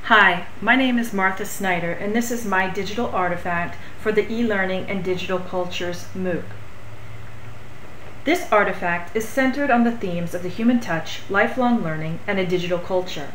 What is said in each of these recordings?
Hi, my name is Martha Snyder, and this is my digital artifact for the e-learning and digital cultures MOOC. This artifact is centered on the themes of the human touch, lifelong learning, and a digital culture.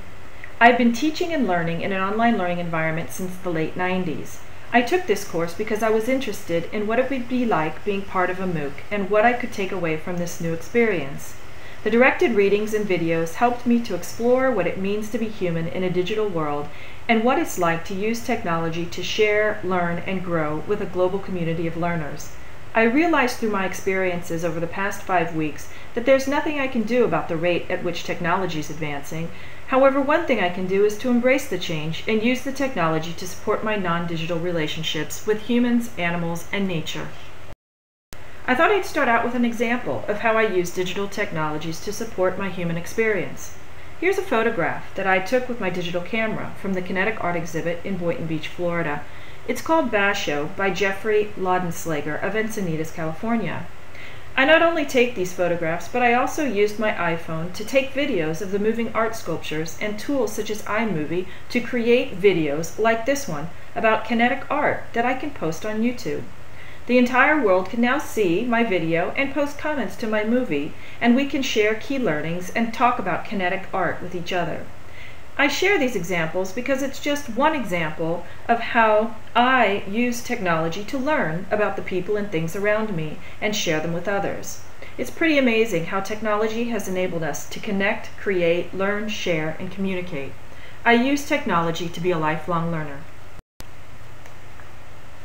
I've been teaching and learning in an online learning environment since the late 90s. I took this course because I was interested in what it would be like being part of a MOOC and what I could take away from this new experience. The directed readings and videos helped me to explore what it means to be human in a digital world and what it's like to use technology to share, learn, and grow with a global community of learners. I realized through my experiences over the past 5 weeks that there's nothing I can do about the rate at which technology is advancing. However, one thing I can do is to embrace the change and use the technology to support my non-digital relationships with humans, animals, and nature. I thought I'd start out with an example of how I use digital technologies to support my human experience. Here's a photograph that I took with my digital camera from the Kinetic Art exhibit in Boynton Beach, Florida. It's called Basho by Jeffrey Laudenslager of Encinitas, California. I not only take these photographs, but I also used my iPhone to take videos of the moving art sculptures and tools such as iMovie to create videos like this one about kinetic art that I can post on YouTube. The entire world can now see my video and post comments to my movie, and we can share key learnings and talk about kinetic art with each other. I share these examples because it's just one example of how I use technology to learn about the people and things around me and share them with others. It's pretty amazing how technology has enabled us to connect, create, learn, share, and communicate. I use technology to be a lifelong learner.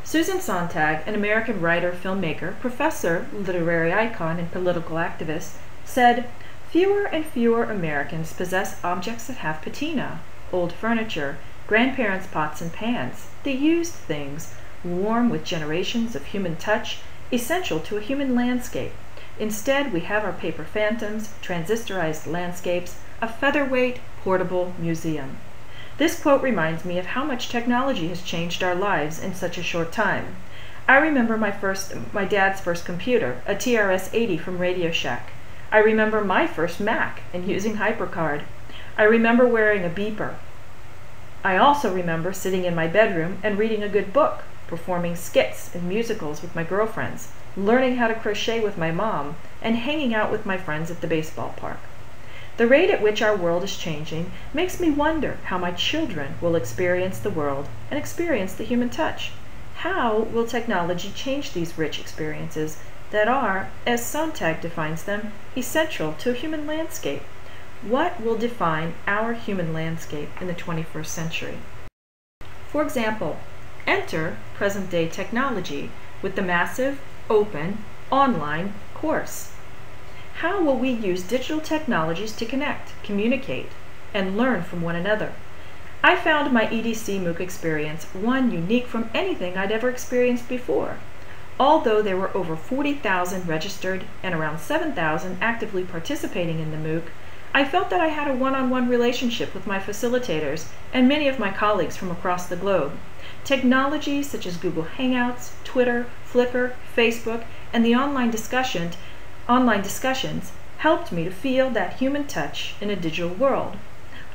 Susan Sontag, an American writer, filmmaker, professor, literary icon, and political activist, said, "Fewer and fewer Americans possess objects that have patina, old furniture, grandparents' pots and pans, the used things, warm with generations of human touch, essential to a human landscape. Instead, we have our paper phantoms, transistorized landscapes, a featherweight, portable museum." This quote reminds me of how much technology has changed our lives in such a short time. I remember my dad's first computer, a TRS-80 from Radio Shack. I remember my first Mac and using HyperCard. I remember wearing a beeper. I also remember sitting in my bedroom and reading a good book, performing skits and musicals with my girlfriends, learning how to crochet with my mom, and hanging out with my friends at the baseball park. The rate at which our world is changing makes me wonder how my children will experience the world and experience the human touch. How will technology change these rich experiences that are, as Sontag defines them, essential to a human landscape? What will define our human landscape in the 21st century? For example, enter present-day technology with the massive, open, online course. How will we use digital technologies to connect, communicate, and learn from one another? I found my EDCMOOC experience one unique from anything I'd ever experienced before. Although there were over 40,000 registered and around 7,000 actively participating in the MOOC, I felt that I had a one-on-one relationship with my facilitators and many of my colleagues from across the globe. Technologies such as Google Hangouts, Twitter, Flickr, Facebook, and the online discussions helped me to feel that human touch in a digital world.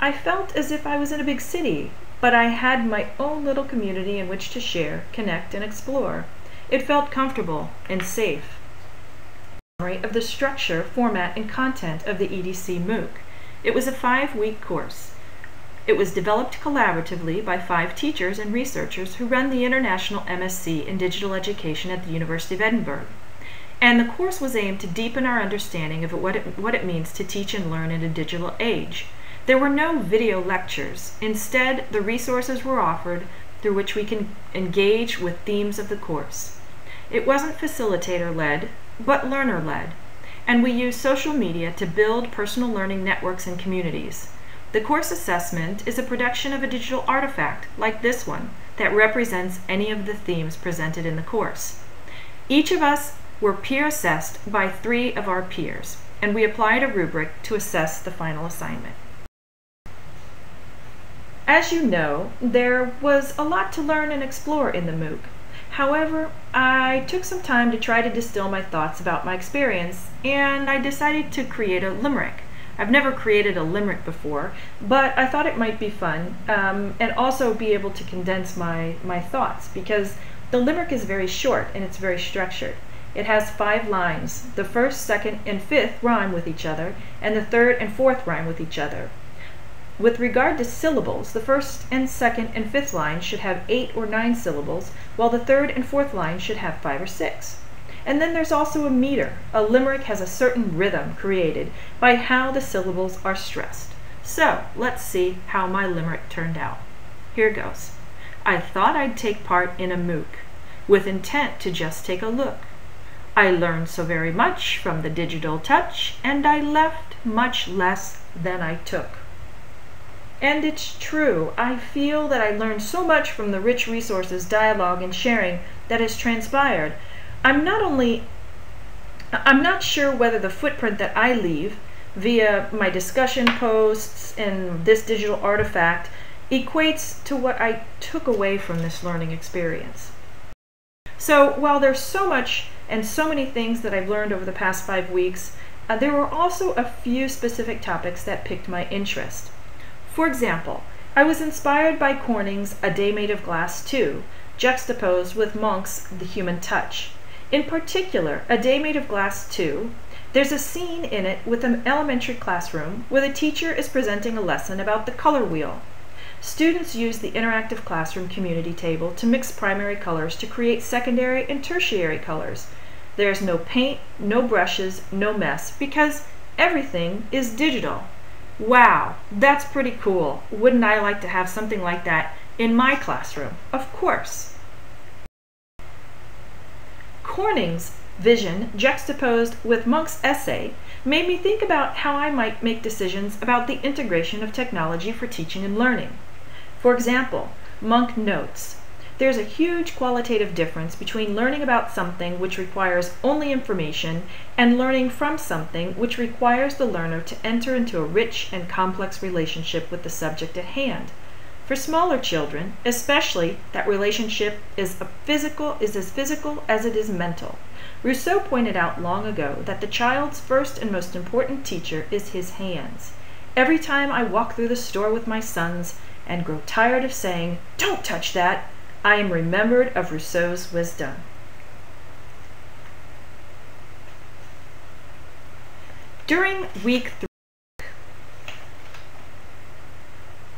I felt as if I was in a big city, but I had my own little community in which to share, connect, and explore. It felt comfortable and safe. Summary of the structure, format, and content of the EDCMOOC. It was a 5-week course. It was developed collaboratively by 5 teachers and researchers who run the International MSc in Digital Education at the University of Edinburgh. And the course was aimed to deepen our understanding of what it means to teach and learn in a digital age. There were no video lectures. Instead, the resources were offered through which we can engage with themes of the course. It wasn't facilitator-led, but learner-led, and we used social media to build personal learning networks and communities. The course assessment is a production of a digital artifact, like this one, that represents any of the themes presented in the course. Each of us were peer assessed by 3 of our peers, and we applied a rubric to assess the final assignment. As you know, there was a lot to learn and explore in the MOOC. However, I took some time to try to distill my thoughts about my experience, and I decided to create a limerick I've never created a limerick before, but I thought it might be fun and also be able to condense my thoughts, because the limerick is very short and it's very structured. It has 5 lines. The first, second, and fifth rhyme with each other, and the third and fourth rhyme with each other. With regard to syllables, the first and second and fifth lines should have 8 or 9 syllables, while the third and fourth lines should have 5 or 6. And then there's also a meter. A limerick has a certain rhythm created by how the syllables are stressed. So, let's see how my limerick turned out. Here goes. I thought I'd take part in a MOOC, with intent to just take a look. I learned so very much from the digital touch, and I left much less than I took. And it's true. I feel that I learned so much from the rich resources, dialogue, and sharing that has transpired. I'm not sure whether the footprint that I leave via my discussion posts and this digital artifact equates to what I took away from this learning experience. So while there's so much and so many things that I've learned over the past 5 weeks, there were also a few specific topics that piqued my interest. For example, I was inspired by Corning's A Day Made of Glass 2, juxtaposed with Monk's The Human Touch. In particular, A Day Made of Glass 2, there's a scene in it with an elementary classroom where the teacher is presenting a lesson about the color wheel. Students use the interactive classroom community table to mix primary colors to create secondary and tertiary colors. There's no paint, no brushes, no mess, because everything is digital. Wow, that's pretty cool. Wouldn't I like to have something like that in my classroom? Of course. Corning's vision, juxtaposed with Monk's essay, made me think about how I might make decisions about the integration of technology for teaching and learning. For example, Monk notes, there's a huge qualitative difference between learning about something which requires only information and learning from something which requires the learner to enter into a rich and complex relationship with the subject at hand. For smaller children, especially, that relationship is as physical as it is mental. Rousseau pointed out long ago that the child's first and most important teacher is his hands. Every time I walk through the store with my sons and grow tired of saying, "Don't touch that," I am remembered of Rousseau's wisdom. During week 3,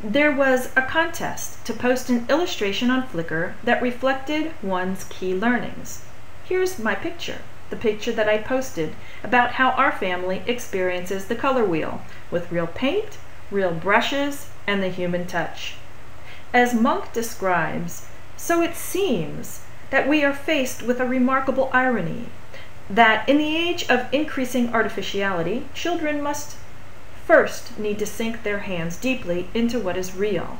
there was a contest to post an illustration on Flickr that reflected one's key learnings. Here's my picture, the picture that I posted about how our family experiences the color wheel, with real paint, real brushes, and the human touch. As Monk describes, so it seems that we are faced with a remarkable irony, that in the age of increasing artificiality, children must first need to sink their hands deeply into what is real.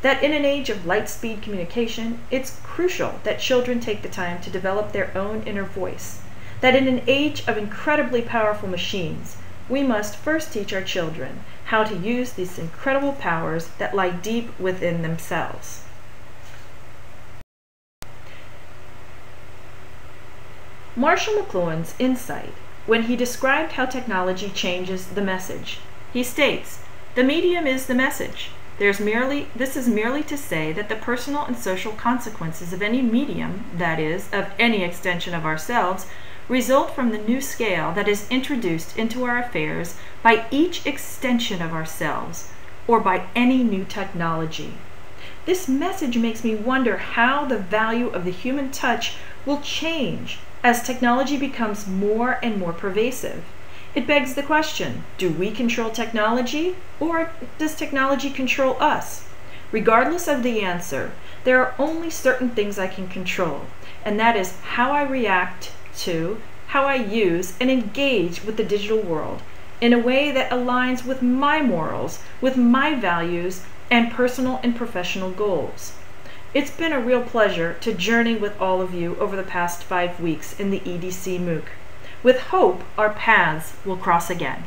That in an age of light-speed communication, it's crucial that children take the time to develop their own inner voice. That in an age of incredibly powerful machines, we must first teach our children how to use these incredible powers that lie deep within themselves. Marshall McLuhan's insight when he described how technology changes the message. He states, "The medium is the message. This is merely to say that the personal and social consequences of any medium, that is, of any extension of ourselves, result from the new scale that is introduced into our affairs by each extension of ourselves, or by any new technology." This message makes me wonder how the value of the human touch will change as technology becomes more and more pervasive. It begs the question, do we control technology, or does technology control us? Regardless of the answer, there are only certain things I can control, and that is how I react to, how I use, and engage with the digital world in a way that aligns with my morals, with my values, and personal and professional goals. It's been a real pleasure to journey with all of you over the past 5 weeks in the EDCMOOC. With hope, our paths will cross again.